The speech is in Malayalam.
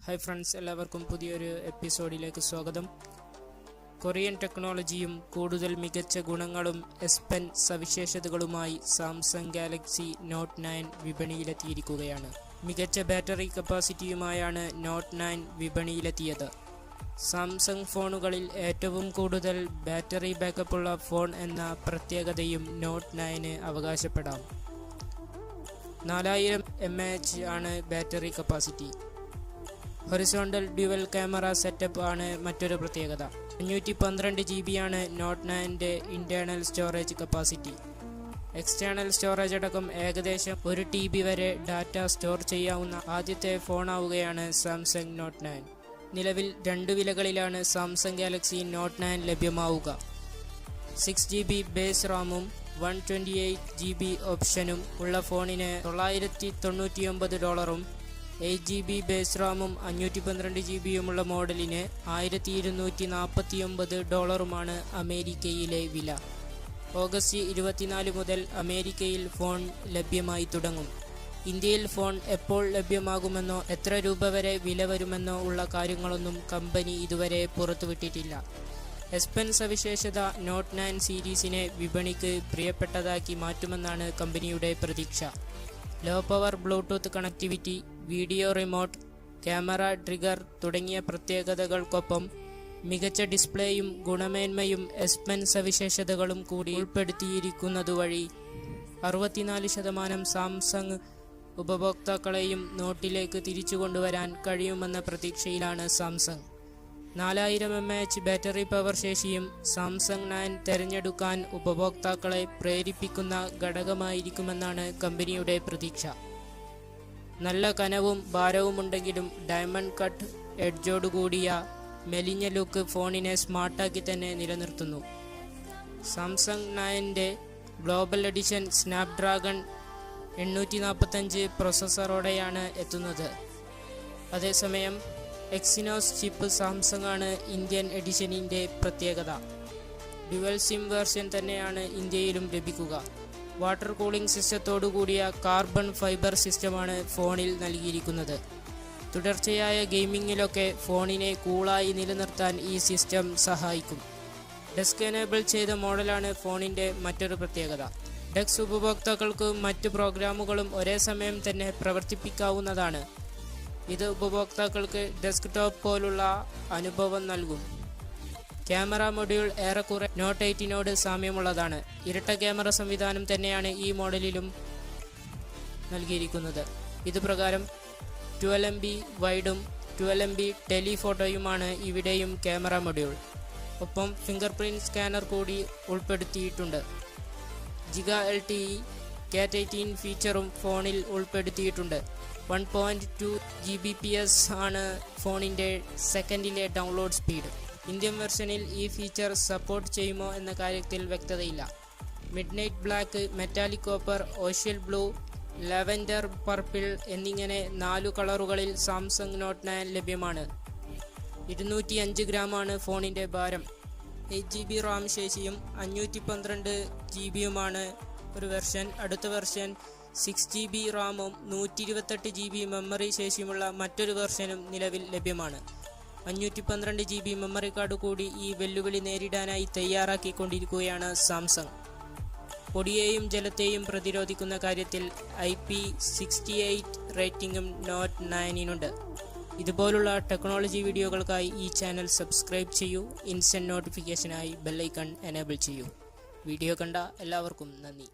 ഹായ് ഫ്രണ്ട്സ്, എല്ലാവർക്കും പുതിയൊരു എപ്പിസോഡിലേക്ക് സ്വാഗതം. കൊറിയൻ ടെക്നോളജിയും കൂടുതൽ മികച്ച ഗുണങ്ങളും എസ് പെൻ സവിശേഷതകളുമായി സാംസങ് ഗാലക്സി നോട്ട് 9 വിപണിയിലെത്തിയിരിക്കുകയാണ്. മികച്ച ബാറ്ററി കപ്പാസിറ്റിയുമായാണ് നോട്ട് 9 വിപണിയിലെത്തിയത്. സാംസങ് ഫോണുകളിൽ ഏറ്റവും കൂടുതൽ ബാറ്ററി ബാക്കപ്പുള്ള ഫോൺ എന്ന പ്രത്യേകതയും നോട്ട് 9 അവകാശപ്പെടാം. 4000 mAh ആണ് battery capacity. Horizontal dual camera setup ആണ് മറ്റൊരു പ്രത്യേകത. 512 GB ആണ് നോട്ട് 9ന്റെ internal storage capacity. External storage അടക്കം ഏകദേശം 1 TB വരെ ഡാറ്റ സ്റ്റോർ ചെയ്യാവുന്ന ആദ്യത്തെ ഫോണാവുകയാണ് സാംസങ് നോട്ട് 9. നിലവിൽ 2 വിലകളിലാണ് സാംസങ് ഗാലക്സി നോട്ട് 9 ലഭ്യമാവുക. 6GB ബേസ് റാമും 128 GB ഓപ്ഷനും ഉള്ള ഫോണിന് $999, 8GB ബേസ് റാമും 512 GBയുമുള്ള മോഡലിന് $1249 അമേരിക്കയിലെ വില. ഓഗസ്റ്റ് 24 മുതൽ അമേരിക്കയിൽ ഫോൺ ലഭ്യമായി തുടങ്ങും. ഇന്ത്യയിൽ ഫോൺ എപ്പോൾ ലഭ്യമാകുമെന്നോ എത്ര രൂപ വരെ വില വരുമെന്നോ ഉള്ള കാര്യങ്ങളൊന്നും കമ്പനി ഇതുവരെ പുറത്തുവിട്ടിട്ടില്ല. എസ് പെൻ സവിശേഷത നോട്ട് 9 സീരീസിനെ വിപണിക്ക് പ്രിയപ്പെട്ടതാക്കി മാറ്റുമെന്നാണ് കമ്പനിയുടെ പ്രതീക്ഷ. Low power Bluetooth connectivity, video remote, camera trigger തുടങ്ങിയ പ്രത്യേകതകൾക്കൊപ്പം മികച്ച ഡിസ്പ്ലേയും ഗുണമേന്മയും എസ് പെൻ സവിശേഷതകളും കൂടി ഉൾപ്പെടുത്തിയിരിക്കുന്നതുവഴി 64% സാംസങ് ഉപഭോക്താക്കളെയും നോട്ടിലേക്ക് തിരിച്ചു കൊണ്ടുവരാൻ കഴിയുമെന്ന പ്രതീക്ഷയിലാണ് സാംസങ്. 4000 mAh ബാറ്ററി പവർ ശേഷിയും സാംസങ് 9 തിരഞ്ഞെടുക്കാൻ ഉപഭോക്താക്കളെ പ്രേരിപ്പിക്കുന്ന ഘടകമായിരിക്കുമെന്നാണ് കമ്പനിയുടെ പ്രതീക്ഷ. നല്ല കനവും ഭാരവുമുണ്ടെങ്കിലും ഡയമണ്ട് കട്ട് എഡ്ജോടുകൂടിയ മെലിഞ്ഞ ലുക്ക് ഫോണിനെ സ്മാർട്ടാക്കി തന്നെ നിലനിർത്തുന്നു. സാംസങ് 9ന്റെ ഗ്ലോബൽ എഡിഷൻ സ്നാപ്ഡ്രാഗൺ 845 പ്രോസസ്സറോടെയാണ് എത്തുന്നത്. അതേസമയം എക്സിനോസ് ചിപ്പ് സാംസങ് ആണ് ഇന്ത്യൻ എഡിഷനിൻ്റെ പ്രത്യേകത. ഡ്യുവൽ സിം വേർഷൻ തന്നെയാണ് ഇന്ത്യയിലും ലഭിക്കുക. വാട്ടർ കൂളിംഗ് സിസ്റ്റത്തോടു കൂടിയ കാർബൺ ഫൈബർ സിസ്റ്റമാണ് ഫോണിൽ നൽകിയിരിക്കുന്നത്. തുടർച്ചയായ ഗെയിമിങ്ങിലൊക്കെ ഫോണിനെ കൂളായി നിലനിർത്താൻ ഈ സിസ്റ്റം സഹായിക്കും. ഡെസ്ക് എനേബിൾ ചെയ്ത മോഡലാണ് ഫോണിൻ്റെ മറ്റൊരു പ്രത്യേകത. ഡെസ്ക് ഉപഭോക്താക്കൾക്ക് മറ്റ് പ്രോഗ്രാമുകളും ഒരേ സമയം തന്നെ പ്രവർത്തിപ്പിക്കാവുന്നതാണ്. ഇത് ഉപഭോക്താക്കൾക്ക് ഡെസ്ക്ടോപ്പ് പോലുള്ള അനുഭവം നൽകും. ക്യാമറ മൊഡ്യൂൾ ഏറെക്കുറെ നോട്ട് 8നോട് സാമ്യമുള്ളതാണ്. ഇരട്ട ക്യാമറ സംവിധാനം തന്നെയാണ് ഈ മോഡലിലും നൽകിയിരിക്കുന്നത്. ഇതുപ്രകാരം 12MB വൈഡും 12MB ടെലിഫോട്ടോയുമാണ് ഇവിടെയും ക്യാമറ മൊഡ്യൂൾ. ഒപ്പം ഫിംഗർ പ്രിന്റ് സ്കാനർ കൂടി ഉൾപ്പെടുത്തിയിട്ടുണ്ട്. GigaLTE Cat 18 ഫീച്ചറും ഫോണിൽ ഉൾപ്പെടുത്തിയിട്ടുണ്ട്. 1.2 Gbps ആണ് ഫോണിൻ്റെ സെക്കൻഡിലെ ഡൗൺലോഡ് സ്പീഡ്. ഇന്ത്യൻ വെർഷനിൽ ഈ ഫീച്ചർ സപ്പോർട്ട് ചെയ്യുമോ എന്ന കാര്യത്തിൽ വ്യക്തതയില്ല. Midnight black, metallic copper, ocean blue, lavender purple എന്നിങ്ങനെ 4 കളറുകളിൽ സാംസങ് നോട്ട് 9 ലഭ്യമാണ്. 205 ഗ്രാമാണ് ഫോണിൻ്റെ ഭാരം. 8GB റാം ശേഷിയും 512 GBയുമാണ് ഒരു വെർഷൻ. അടുത്ത വെർഷൻ 6GB റാമും 128 GB മെമ്മറി ശേഷിയുമുള്ള മറ്റൊരു വെർഷനും നിലവിൽ ലഭ്യമാണ്. 512 GB മെമ്മറി കാർഡ് കൂടി ഈ വെല്ലുവിളി നേരിടാനായി തയ്യാറാക്കിക്കൊണ്ടിരിക്കുകയാണ് സാംസങ്. പൊടിയെയും ജലത്തെയും പ്രതിരോധിക്കുന്ന കാര്യത്തിൽ IP68 റേറ്റിംഗും നോട്ട് 9നുണ്ട്. ഇതുപോലുള്ള ടെക്നോളജി വീഡിയോകൾക്കായി ഈ ചാനൽ സബ്സ്ക്രൈബ് ചെയ്യൂ. ഇൻസ്റ്റന്റ് നോട്ടിഫിക്കേഷനായി ബെല്ലൈക്കൺ എനേബിൾ ചെയ്യൂ. വീഡിയോ കണ്ട എല്ലാവർക്കും നന്ദി.